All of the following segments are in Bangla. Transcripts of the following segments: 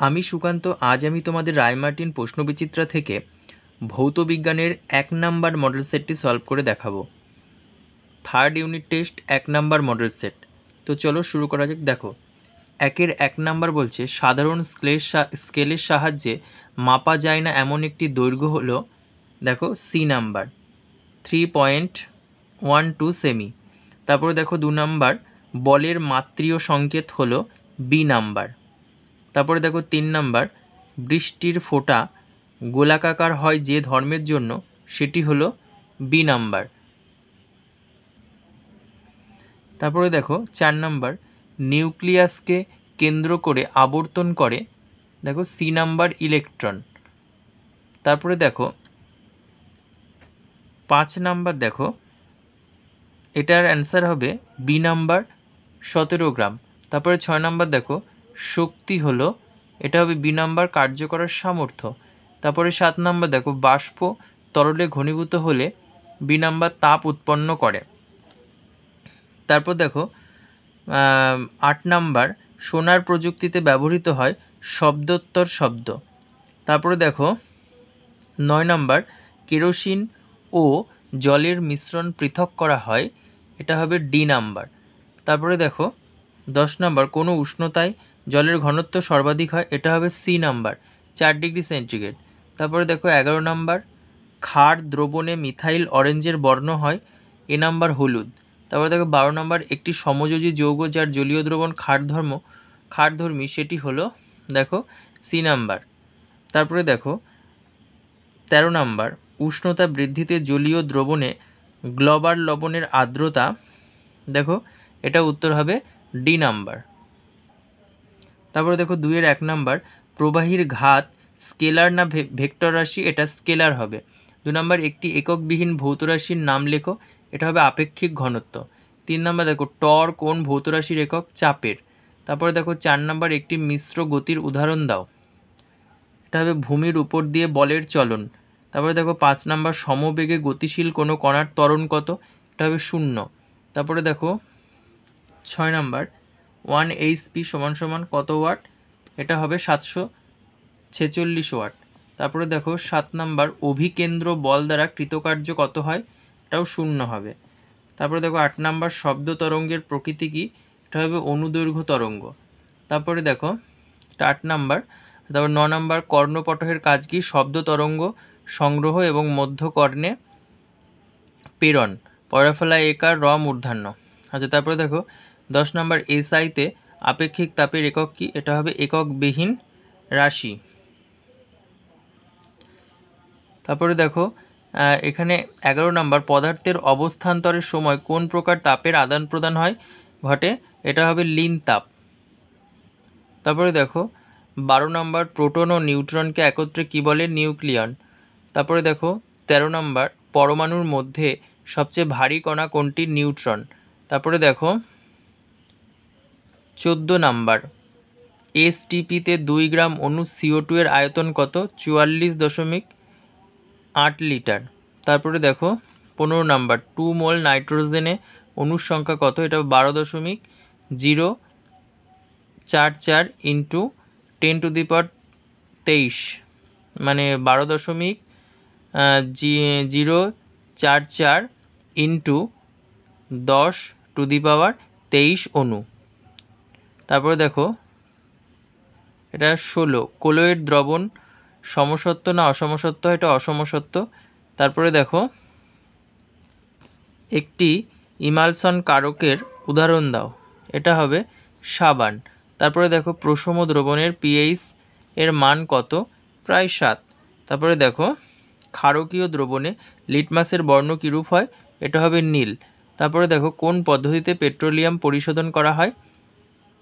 আমি সুকান্ত। আজ আমি তোমাদের রায়মার্টিন প্রশ্নবিচিত্রা থেকে ভৌত বিজ্ঞানের 1 নাম্বার মডেল সেটটি সলভ করে দেখাবো। 3rd unit test 1 number model set. তো চলো শুরু করা যাক। দেখো 1 নাম্বার বলছে সাধারণ স্কেলের সাহায্যে মাপা যায় না এমন একটি দৈর্ঘ্য হলো, দেখো সি নাম্বার 3.12 সেমি। তারপরে দেখো 2 নাম্বার বলের মাত্রীয় সংকেত হলো বি নাম্বার। তারপরে দেখো 3 নাম্বার বৃষ্টির ফোঁটা গোলাকার হয় যে ধর্মের জন্য সেটি হলো বি নাম্বার। তারপরে দেখো 4 নাম্বার নিউক্লিয়াসকে কেন্দ্র করে আবর্তন করে, দেখো সি নাম্বার ইলেকট্রন। তারপরে দেখো 5 নাম্বার, দেখো এটার অ্যান্সার হবে বি নাম্বার 17 গ্রাম। তারপরে 6 নাম্বার দেখো শক্তি হলো, এটা হবে বি নাম্বার কার্য করার সামর্থ্য। তারপরে 7 নাম্বার দেখো বাষ্প তরলে ঘনীভূত হলে বি নাম্বার তাপ উৎপন্ন করে। তারপর দেখো 8 নাম্বার সোনার প্রযুক্তিতে ব্যবহৃত হয় শব্দোত্তর শব্দ। তারপরে দেখো 9 নাম্বার কেরোসিন ও জলের মিশ্রণ পৃথক করা হয়, এটা হবে ডি নাম্বার। তারপরে দেখো 10 নাম্বার কোনো উষ্ণতায় জলের ঘনত্ব সর্বাধিক হয়, এটা হবে সি নাম্বার 4 ডিগ্রি সেন্টিগ্রেড। তারপরে দেখো 11 নাম্বার ক্ষার দ্রবণে মিথাইল অরেঞ্জের বর্ণ হয়, এ নাম্বার হলুদ। তারপরে দেখো 12 নাম্বার একটি সমযোজী যৌগ যার জলীয় দ্রবণ ক্ষারধর্মী সেটি হলো, দেখো সি নাম্বার। তারপরে দেখো 13 নাম্বার উষ্ণতা বৃদ্ধিতে জলীয় দ্রবণে গ্লোবাল লবণের আর্দ্রতা, দেখো এটা উত্তর হবে ডি নাম্বার। তারপরে দেখো 2-1 নাম্বার প্রবাহীর ঘাত স্কেলার না ভেক্টর রাশি, এটা স্কেলার হবে। 2 নাম্বার একটি এককবিহীন ভৌত রাশির নাম লেখো, এটা হবে আপেক্ষিক ঘনত্ব। 3 নাম্বার দেখো টর কোন ভৌত রাশির একক, চাপের। তারপরে দেখো 4 নাম্বার একটি মিশ্র গতির উদাহরণ দাও, এটা হবে ভূমির উপর দিয়ে বলের চলন। তারপরে দেখো 5 নাম্বার সমবেগে গতিশীল কোনো কণার ত্বরণ কত, এটা হবে 0। তারপরে দেখো 6 নাম্বার 1 HP = কত ওয়াট, এটা হবে 746 ওয়াট। তারপরে দেখো 7 নাম্বার অভিকেন্দ্র বল দ্বারা কৃতকার্য কত হয়, এটাও 0 হবে। তারপরে দেখো 8 নাম্বার শব্দ তরঙ্গের প্রকৃতি কি, এটা হবে অনুদৈর্ঘ্য তরঙ্গ। তারপরে দেখো 8 নাম্বার। তারপর 9 নাম্বার কর্ণপটহের কাজ কি, শব্দ তরঙ্গ সংগ্রহ এবং মধ্যকর্ণে প্রেরণ, পরাফলা একার র মূর্ধান্য। আচ্ছা তারপরে দেখো 10 নাম্বার এসআইতে আপেক্ষিক তাপের একক কি, এটা হবে এককবিহীন রাশি। তারপরে দেখো এখানে 11 নাম্বার পদার্থের অবস্থান্তরের সময় কোন প্রকার তাপের আদান প্রদান হয় ঘটে, এটা হবে লীন তাপ। তারপরে দেখো 12 নাম্বার প্রোটন ও নিউট্রনকে একত্রে কি বলে, নিউক্লিয়ন। তারপরে দেখো 13 নাম্বার পরমাণুর মধ্যে সবচেয়ে ভারী কণা কোনটি, নিউট্রন। তারপরে দেখো 14 নাম্বার এসটিপিতে 2 গ্রাম অণু CO2 এর আয়তন কত, 44.8 লিটার। তারপরে দেখো 15 নাম্বার 2 মোল নাইট্রোজেনে অণুর সংখ্যা কত, এটা 12.044 ইন্টু 10⁻23, মানে 12.044 ইন্টু 10⁻23 অণু। তারপরে দেখো এটা 16 কোলয়েড দ্রবণ সমসত্ব না অসমসত্ব, এটা অসমসত্ব। তারপরে দেখো একটি ইমালশন কারকের উদাহরণ দাও, এটা হবে সাবান। তারপরে দেখো প্রশম দ্রবণের pH এর মান কত, প্রায় 7। তারপরে দেখো ক্ষারকীয় দ্রবণে লিটমাসের বর্ণ কিরূপ হয়, এটা হবে নীল। তারপরে দেখো কোন পদ্ধতিতে পেট্রোলিয়াম পরিশোধন করা হয়,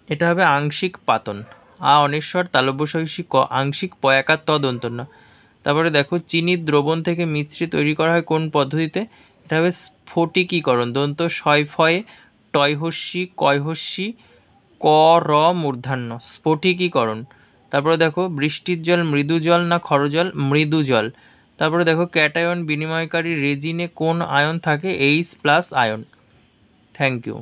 এটা হবে আংশিক পাতন। অনেশ্বর তালব্যশৈষী ক আংশিক পয়াকার তদন্তন্য। তারপরে দেখো চিনির দ্রবণ থেকে মিশ্রি তৈরি করা হয় কোন পদ্ধতিতে, এটা হবে স্ফটিকীকরণ, দন্ত শয়ফয়ে টয়হস্যি কয়হস্যি ক র মূর্ধান্য, স্ফটিকীকরণ। তারপরে দেখো বৃষ্টির জল মৃদু জল না ক্ষরজল, মৃদু জল। তারপরে দেখো ক্যাটায়ন বিনিময়কারী রেজিনে কোন আয়ন থাকে, H+ আয়ন। Thank you.